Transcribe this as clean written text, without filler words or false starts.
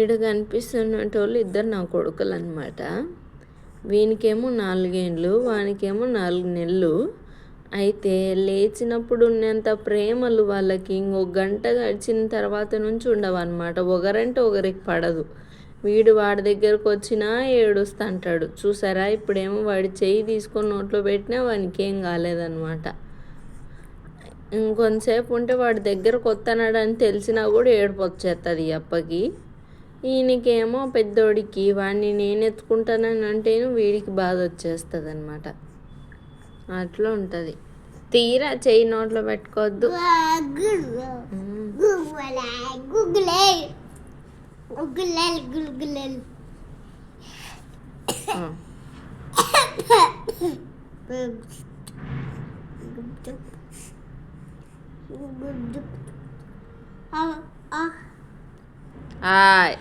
ఈడ కనిపిస్తున్నటోళ్ళు ఇద్దరు నా కొడుకులు అనమాట. వీనికేమో 4 ఏండ్లు, వానికేమో 4 నెలలు. అయితే లేచినప్పుడు ఉన్నంత ప్రేమలు వాళ్ళకి ఇంకొక గంట గడిచిన తర్వాత నుంచి ఉండవన్నమాట. ఒకరంటే ఒకరికి పడదు. వీడు వాడి దగ్గరకు వచ్చినా ఏడుస్తుంటాడు. చూసారా, ఇప్పుడేమో వాడి చెయ్యి తీసుకొని నోట్లో పెట్టినా వానికి ఏం కాలేదన్నమాట. ఇంకొంతసేపు ఉంటే వాడి దగ్గరకు వస్తున్నాడని తెలిసినా కూడా ఏడుపు వచ్చేస్తుంది ఈ అప్పకి. ఈయనకేమో పెద్దోడికి వాడిని నేను ఎత్తుకుంటానని అంటేను వీడికి బాధ వచ్చేస్తుంది అనమాట. అట్లా ఉంటుంది. తీరా చెయ్యి నోట్లో పెట్టుకోవద్దు. హాయ్.